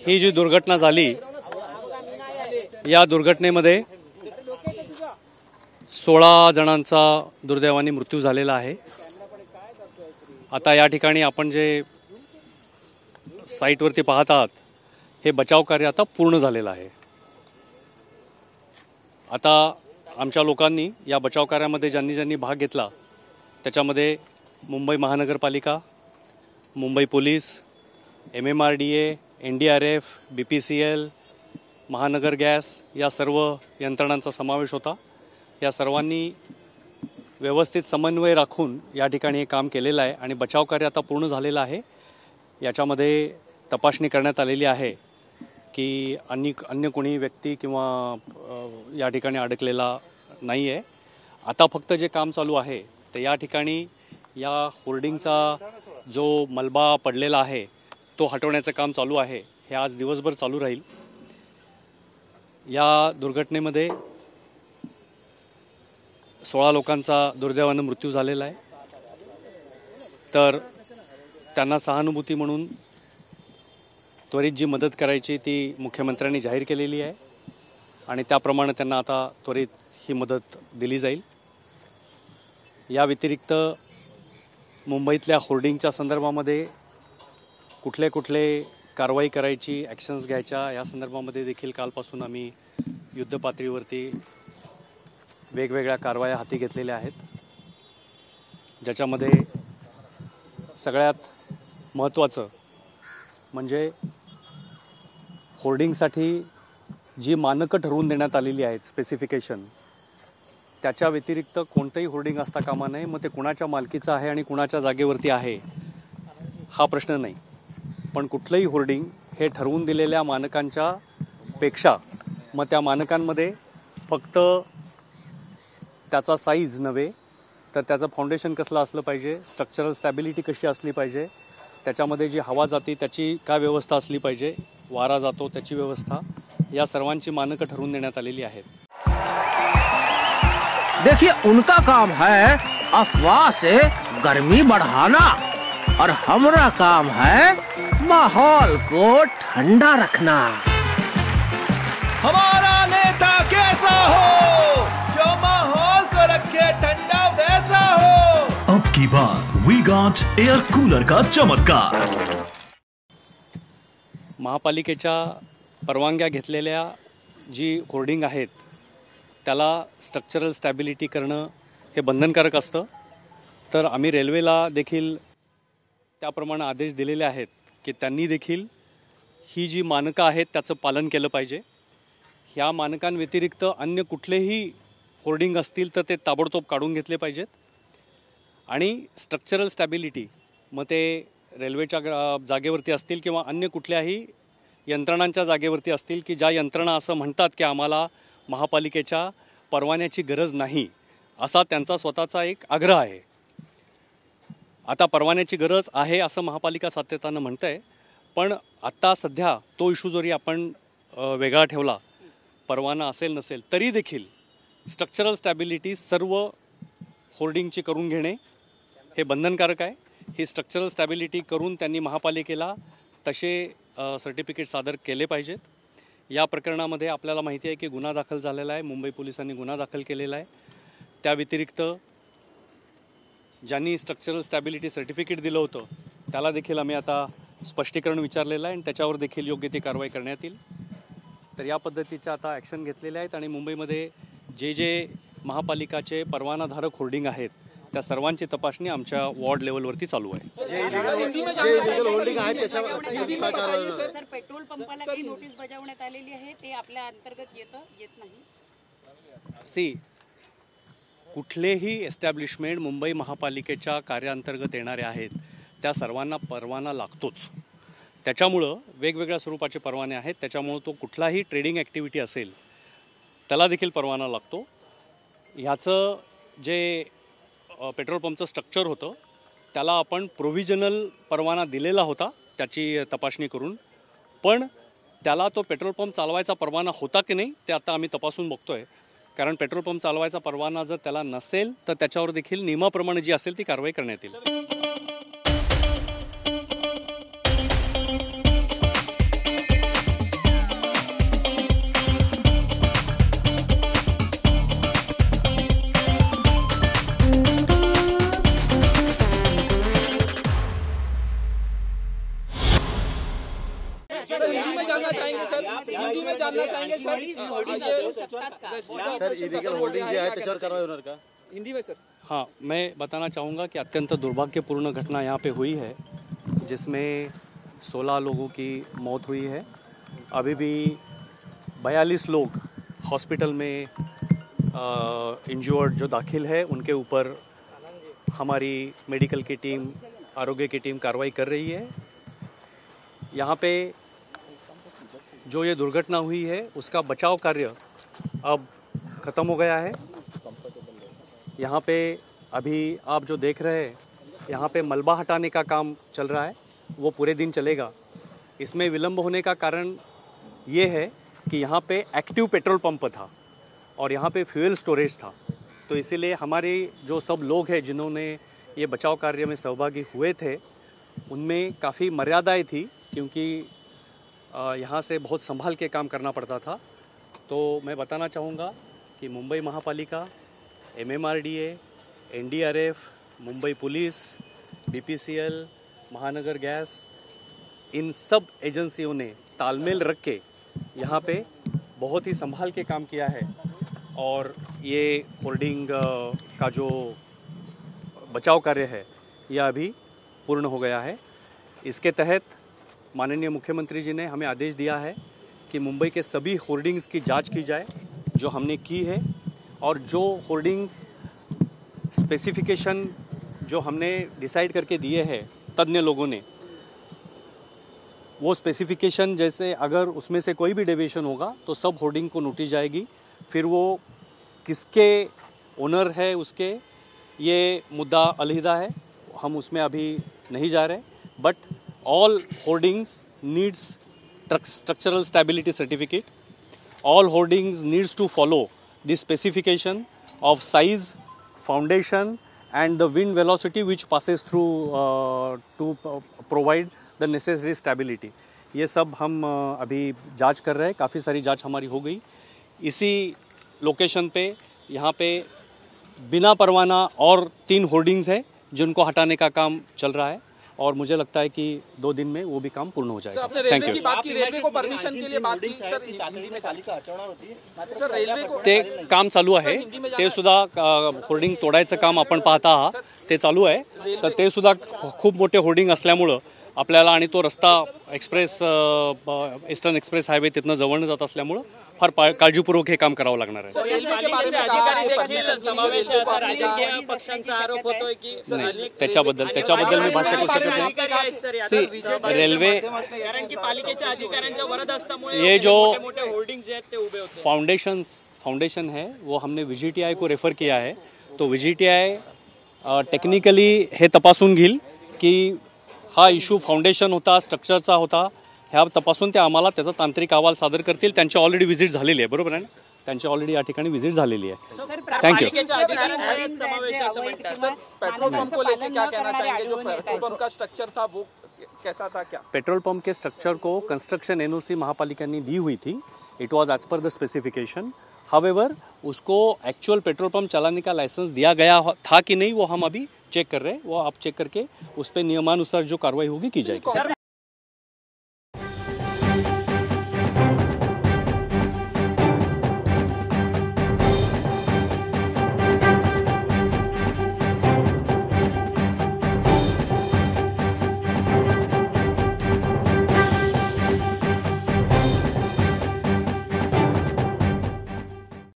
ही जी दुर्घटना झाली या दुर्घटनेमध्ये 16 जणांचा दुर्दैवाने मृत्यू झालेला आहे। आता या ठिकाणी आपण जे साईटवरती पाहत आहात हे बचाव कार्य आता पूर्ण झालेलं आहे। आता आमच्या लोकांनी या बचाव कार्यामध्ये ज्यांनी भाग घेतला त्याच्यामध्ये मुंबई महानगरपालिका, Mumbai police, MMRDA, NDRF, BPCL, महानगर गॅस या सर्व यंत्रणांचा समावेश होता। या सर्वांनी व्यवस्थित समन्वय राखून या ठिकाणी हे काम केलेलं आहे आणि बचाव कार्य आता पूर्ण झालेलं आहे। याच्यामध्ये तपासणी करण्यात आलेली आहे की अन्य कोणी व्यक्ती किंवा या ठिकाणी अडकलेला नाही आहे। आता फक्त जे काम चालू आहे ते या ठिकाणी या होर्डिंगचा जो मलबा पडलेला आहे तो हटवण्याचं काम चालू आहे। हे आज दिवसभर चालू राहील। या दुर्घटनेमध्ये 16 लोकांचा दुर्दैवाने मृत्यू झालेला आहे। तर त्यांना सहानुभूती म्हणून त्वरित जी मदत करायची ती मुख्यमंत्र्यांनी जाहीर केलेली आहे आणि त्याप्रमाणे त्यांना आता त्वरित ही मदत दिली जाईल। या व्यतिरिक्त मुंबईतल्या होर्डिंगच्या संदर्भामध्ये कुठले कारवाई करायची, ॲक्शन्स घ्यायच्या या संदर्भामध्ये देखील कालपासून आम्ही युद्धपातळीवरती वेगवेगळ्या कारवाया हाती घेतलेल्या आहेत, ज्याच्यामध्ये सगळ्यात महत्त्वाचं म्हणजे होर्डिंगसाठी जी मानकं ठरवून देण्यात आलेली आहेत, स्पेसिफिकेशन, त्याच्या व्यतिरिक्त कोणतंही होर्डिंग असता कामा नये। मग ते कुणाच्या मालकीचं आहे आणि कुणाच्या जागेवरती आहे हा प्रश्न नाही, पण कुठलंही होर्डिंग हे ठरवून दिलेल्या मानकांच्या पेक्षा मग त्या मानकांमध्ये फक्त त्याचा साईज नव्हे तर त्याचं फाउंडेशन कसलं असलं पाहिजे, स्ट्रक्चरल स्टॅबिलिटी कशी असली पाहिजे, त्याच्यामध्ये जी हवा जाते त्याची काय व्यवस्था असली पाहिजे, वारा जातो त्याची व्यवस्था, या सर्वांची मानकं ठरवून देण्यात आलेली आहेत। देखिए, उनका काम है अफवाह से गर्मी बढ़ाना और हमारा काम है माहौल को ठंडा रखना। हमारा नेता कैसा हो जो माहौल को रखे ठंडा वैसा हो। अब की बात वी गॉट एयर कूलर का चमत्कार। महापालिकेच्या परवानग्या घेतलेल्या जी होर्डिंग आहेत त्याला स्ट्रक्चरल स्टॅबिलिटी करणं हे बंधनकारक असतं। तर आम्ही रेल्वेला देखील त्याप्रमाणे आदेश दिलेले आहेत की त्यांनी देखील ही जी मानकं आहेत त्याचं पालन केलं पाहिजे। ह्या मानकांव्यतिरिक्त अन्य कुठलेही होर्डिंग असतील तर ते ताबडतोब काढून घेतले पाहिजेत आणि स्ट्रक्चरल स्टॅबिलिटी मग ते रेल्वेच्या जागेवरती असतील किंवा अन्य कुठल्याही यंत्रणांच्या जागेवरती असतील की ज्या यंत्रणा असं म्हणतात की आम्हाला महापालिकेच्या परवान्याची गरज नाही, असा त्यांचा स्वतःचा एक आग्रह आहे। आता परवान्याची गरज आहे असं महापालिका सातत्यानं म्हणत आहे, पण आत्ता सध्या तो इश्यू जरी आपण वेगळा ठेवला, परवाना असेल नसेल तरी देखील स्ट्रक्चरल स्टॅबिलिटी सर्व होर्डिंगची करून घेणे हे बंधनकारक आहे। ही स्ट्रक्चरल स्टॅबिलिटी करून त्यांनी महापालिकेला तसे सर्टिफिकेट सादर केले पाहिजेत। या प्रकरणामध्ये आपल्याला माहिती आहे की गुन्हा दाखल झालेला आहे, मुंबई पोलिसांनी गुन्हा दाखल केलेला आहे। त्या व्यतिरिक्त ज्यांनी स्ट्रक्चरल स्टॅबिलिटी सर्टिफिकेट दिलं होतं त्याला देखील आम्ही आता स्पष्टीकरण विचारलेलं आहे आणि त्याच्यावर देखील योग्य ती कारवाई करण्यात येईल। तर या पद्धतीच्या आता ॲक्शन घेतलेल्या आहेत आणि मुंबईमध्ये जे महापालिकाचे परवानाधारक होर्डिंग आहेत त्या सर्वांची तपासणी आमच्या वॉर्ड लेवलवरती चालू आहे। सर, पेट्रोल पंपाला काही नोटीस बजावण्यात आलेली आहे, ते आपल्या अंतर्गत येत नाही। कुठलेही एस्टॅब्लिशमेंट मुंबई महापालिकेच्या कार्याअंतर्गत येणारे आहेत त्या सर्वांना परवाना लागतोच। त्याच्यामुळं वेगवेगळ्या स्वरूपाचे परवाने आहेत, त्याच्यामुळं तो कुठलाही ट्रेडिंग ॲक्टिव्हिटी असेल त्याला देखील परवाना लागतो। ह्याचं जे पेट्रोल पंपचं स्ट्रक्चर होतं त्याला आपण प्रोव्हिजनल परवाना दिलेला होता त्याची तपासणी करून, पण त्याला तो पेट्रोल पंप चालवायचा परवाना होता की नाही ते आता आम्ही तपासून बघतोय। कारण पेट्रोल पंप चालवायचा परवाना जर त्याला नसेल तर त्याच्यावर देखील नियमाप्रमाणे जी असेल ती कारवाई करण्यात येईल। हिंदी में जानना चाहेंगे सर, हिंदी में जानना चाहेंगे सर, सर इलिगल होल्डिंग जे आहे त्याच्यावर कारवाई होणार का? हिंदी में सर। हाँ, मैं बताना चाहूँगा कि अत्यंत दुर्भाग्यपूर्ण घटना यहाँ पे हुई है, जिसमें 16 लोगों की मौत हुई है। अभी भी 42 लोग हॉस्पिटल में इंजर्ड जो दाखिल है, उनके ऊपर हमारी मेडिकल की टीम, आरोग्य की टीम कार्रवाई कर रही है। यहाँ पे जो ये दुर्घटना हुई है उसका बचाव कार्य अब ख़त्म हो गया है। यहाँ पे अभी आप जो देख रहे हैं, यहाँ पे मलबा हटाने का काम चल रहा है, वो पूरे दिन चलेगा। इसमें विलंब होने का कारण ये है कि यहाँ पे एक्टिव पेट्रोल पंप था और यहाँ पे फ्यूल स्टोरेज था, तो इसीलिए हमारे जो सब लोग हैं जिन्होंने ये बचाव कार्य में सहभागी हुए थे, उनमें काफ़ी मर्यादाएं थी, क्योंकि यहाँ से बहुत संभाल के काम करना पड़ता था। तो मैं बताना चाहूँगा कि मुंबई महापालिका, MMRDA, NDRF, Mumbai police, BPCL, महानगर गैस, इन सब एजेंसियों ने तालमेल रख के यहाँ पे बहुत ही संभाल के काम किया है और ये होर्डिंग का जो बचाव कार्य है यह अभी पूर्ण हो गया है। इसके तहत माननीय मुख्यमंत्री जी ने हमें आदेश दिया है कि मुंबई के सभी होर्डिंग्स की जांच की जाए, जो हमने की है, और जो होर्डिंग्स स्पेसिफिकेशन जो हमने डिसाइड करके दिए हैं तज्ञ लोगों ने, वो स्पेसिफिकेशन जैसे अगर उसमें से कोई भी डेविएशन होगा तो सब होर्डिंग को नोटिस जाएगी। फिर वो किसके ओनर है उसके, ये मुद्दा अलहिदा है, हम उसमें अभी नहीं जा रहे। But all hoardings needs structural stability certificate, all hoardings needs to follow the specification of size, foundation and the wind velocity which passes through to provide the necessary stability। ये सब हम अभी जांच कर रहे हैं, काफ़ी सारी जांच हमारी हो गई। इसी लोकेशन पे यहाँ पे बिना परवाना और 3 होर्डिंग्स है जिनको हटाने का काम चल रहा है, और मुझे लगता है कि 2 दिन में वो भी काम पूर्ण हो जाएगा। Thank you. रेल्वे को परमिशन के लिए बात की सर, हिंदी में सर रेल्वे को ते काम चालू आहे, ते सुद्धा होर्डिंग तोडायचं काम आपण पाहता आहात, ते चालू आहे। तर ते सुद्धा खूप मोठे होर्डिंग असल्यामुळं आपल्याला, आणि तो रस्ता एक्सप्रेस ईस्टर्न एक्सप्रेस हायवे तिथनं जवळनं जात असल्यामुळं फार काळजीपूर्वक हे काम करावं लागणार आहे। त्याच्याबद्दल मी भाष्य करू शकत नाही। रेल्वे ये जो फाउंडेशन है वो हमने VGTI को रेफर किया है, तो VGTI टेक्निकली हे तपासून घेईल की हा इश्यू फाउंडेशन होता, स्ट्रक्चरचा होता, ह्या तपासून ते आम्हाला त्याचा तांत्रिक अहवाल सादर करतील। त्यांची ऑलरेडी व्हिजिट झालेली आहे, बरोबर आहे ना? त्यांची ऑलरेडी या ठिकाणी व्हिजिट झालेली आहे। थँक्यू। पेट्रोल पंप को लेकर क्या कहना चाहेंगे? जो पेट्रोल पंप का स्ट्रक्चर था वो कैसा था? क्या पेट्रोल पंप के स्ट्रक्चर को कंस्ट्रक्शन NOC महापालिका ने दी हुई थी, इट वाज as per the specification. However उसको एक्चुअल पेट्रोल पंप चलाने का लाइसेंस दिया गया था कि नहीं, वो हम अभी चेक कर रहे हैं। वो आप चेक करके उस पर नियमानुसार जो कार्रवाई होगी की जाएगी।